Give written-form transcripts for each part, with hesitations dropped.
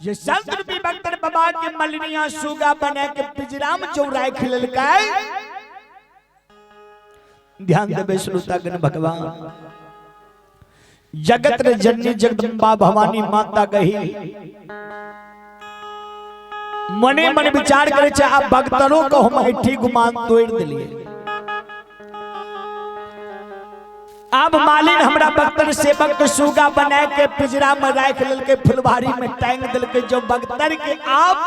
ये संत रूपी भक्तन बाबा के मलिनिया सुगा बना के पिंजरा में चौराए खिलल का ध्यान देवे श्रोतागण भगवान जगत रे जननी जगदम्बा भवानी माता कही मने मन विचार करे छे आप भक्तरों को हम ऐठी गुमान तोड़ दिलिए। अब मालिन हमरा भक्तन सेवक के सुगा बना के पिंजरा में राख लेल के फुलवारी में टांग दिल के जो भक्तर के आप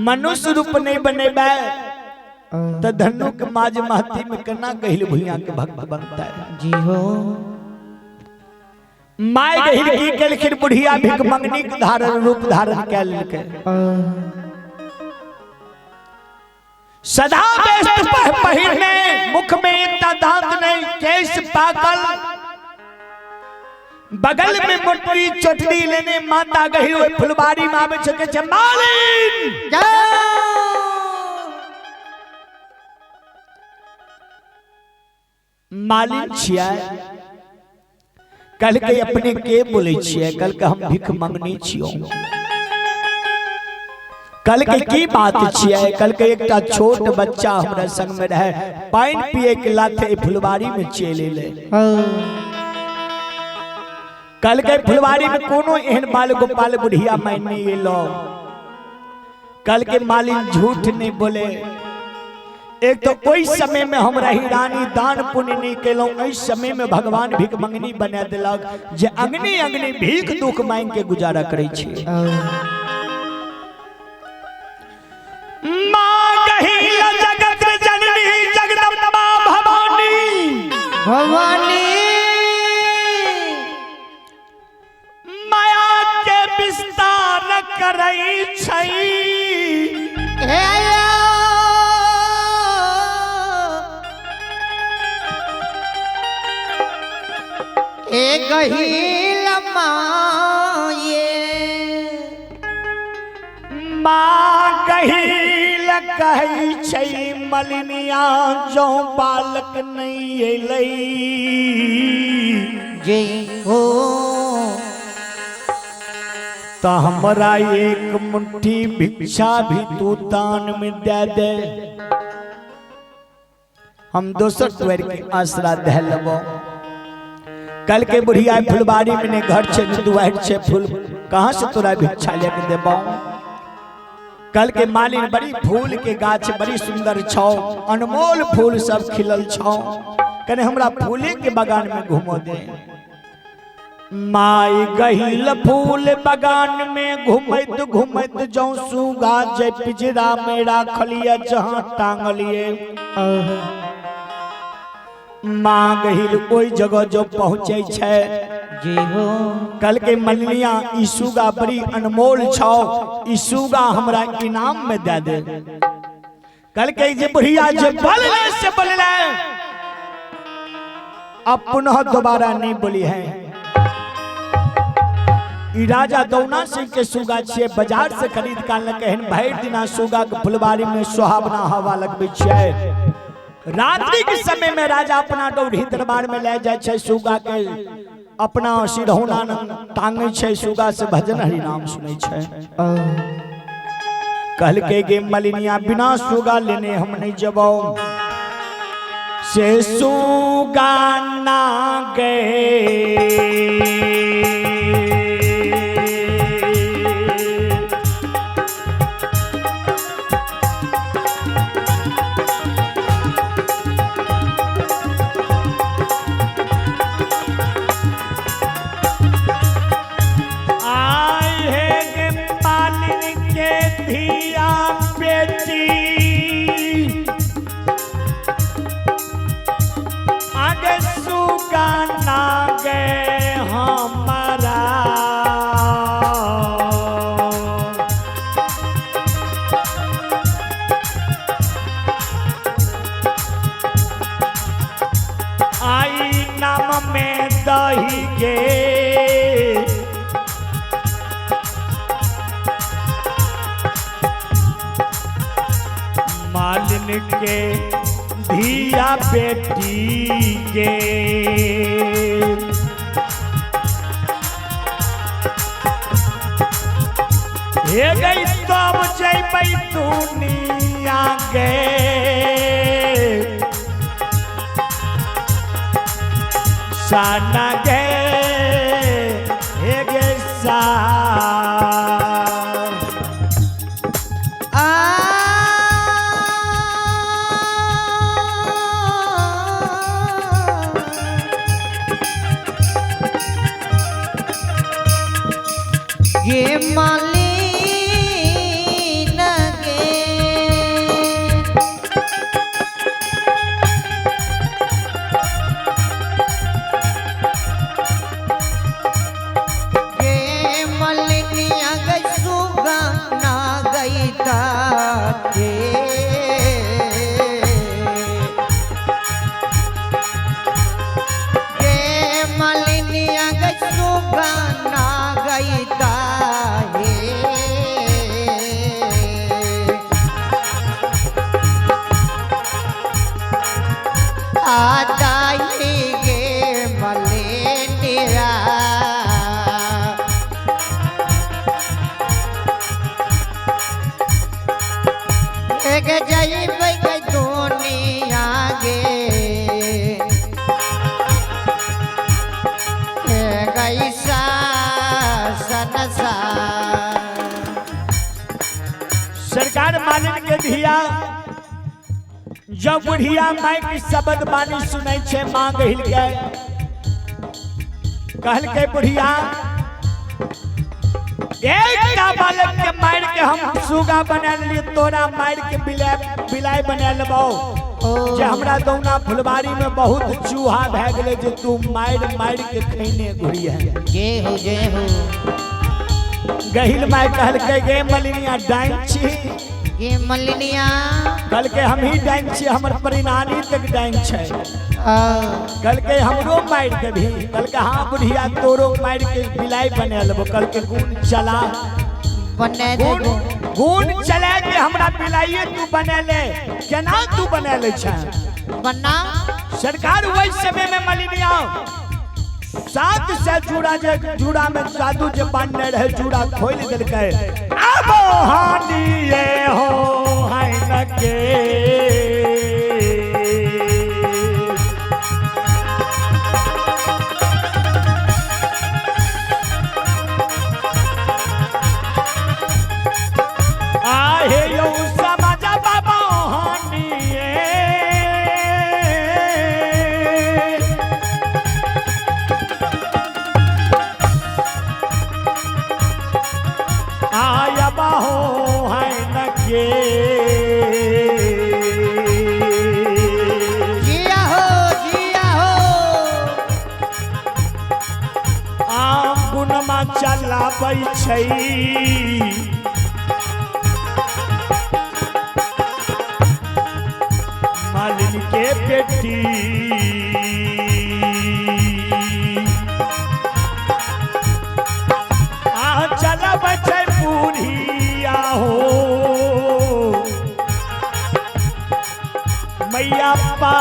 मनुष्य रूप नहीं बनेबे तो धनु के माज महती में कना गहिल भुइया के भक्त बनता है जी हो। माय गहिल की केलखिन बुढ़िया भिख मंगनी के धारण रूप धारण कैल के सदा बेस्त पहिरने मुख में इतना दांत नहीं केश पाकल बगल में मोटरी चटनी लेने माता गहिल हुए फुलबारी में आवे छके मालिन मालिन छिया कल के अपने के बोले छिए कल के हम भिख मंगनी छियो कल के की बात छिए कल के एकटा छोट बच्चा हमरा संग में रहे पानी पिए के लाथे फुलवारी में चले ले कल के फुलवारी में कोनो एहन बाल गोपाल बुढ़िया मान नहीं एलो कल के मालिन झूठ नहीं बोले एक तो कोई समय में हमरा ही रानी दान पुण्य नहीं केलो इस समय में भगवान भिख मंगनी बना दिलक जे अंगनी अंगनी भीख दुख मांग के गुजारा करे छी। मां गहिल जगत जननी जगदम्बा भवानी भवानी माया के विस्तार करई छई गहिल माये माँ गहिल कहई छई मलिनिया जो बालक नहीं एलई जे हो तो हमरा एक मुट्ठी भिक्षा भी तू दान में दे दे हम दोसर द्वार के आसरा दे लेबो कल के बुढ़िया फुलबारी में घर छे दुआर छे फूल कहां से तोरा भिक्षा लेके देबो कल के मालिन बड़ी फूल के गाछ बड़ी सुंदर छौ अनमोल फूल सब खिलल छौ कने हमरा फूले के बगान में घुमो दे माई गहिल फूल बगान में घुमैत घुमैत जो सुगा जे पिंजरा में राखलिए जहां टांगलिए मां गहिल कोई जगह जो पहुंचे छे जी हो कल के मलिनिया ई सुगा बड़ी अनमोल छौ ई सुगा हमरा इनाम में दे दे कल के जे बुढ़िया जे बोलले से बोलले अब पुनः दोबारा नहीं बोली है ई राजा दौना सिंह के सुगा छे बाजार से खरीद काल कहन भैर दिना सुगा के फुलबारी में सुहावना हवा लगबे छे रात्रि के समय में राजा अपना डोरी दरबार में ले जाए छे सुगा के अपना सिरहौना टांगे छे सुगा से भजन हरि नाम सुने छे कल के गे मलिनिया बिना सुगा लेने हम नहीं जबो से सुगा ना गए मालिन के धिया बेटी के हे गई तब जैबै दुनिया गे साना गे हे गे सा ये मालिन गे ये मालिनिया गई सुगना गई ताके ये मालिनिया गई सुगना गई गे मलेनिया एक जइबै के दुनिया गे गई सरकार मालिन के धिया जब बुढ़िया माई की शब्द बानी सुनै छे मांग हिल के कहल के बुढ़िया एक बालक के मार के हम सुगा बना लिए तोरा मार के बिलाई बना लेबो जे हमरा दौना फुलबारी में बहुत चूहा भए गेले जे तू मार के खैने घुरिया जे हो गहिल माई कहल के गे मलिनिया डाइन छी ये मलिनिया कल के हम ही डाइन छी हमर परिणानी तक डाइन छे कल के हमरो मार के भी कल के हां बुढ़िया तोरो मार के बिलाई बना लेबो कल के गुण चला बना देबो गुण चला के हमरा बिलाइए तू बना ले केना तू बना ले छ बना सरकार वही समय में मलिनिया सात से जूड़ा में जादू जे बांधने रहे जूड़ा खोल देलकै अब हानि ये हो है न के आहे यो समझ बाबा हानि आया बाहो है न के जिया हो आम गुनमा चलाबै छै मालिन के बेटी चलब छै बुढ़िया हो मैया पा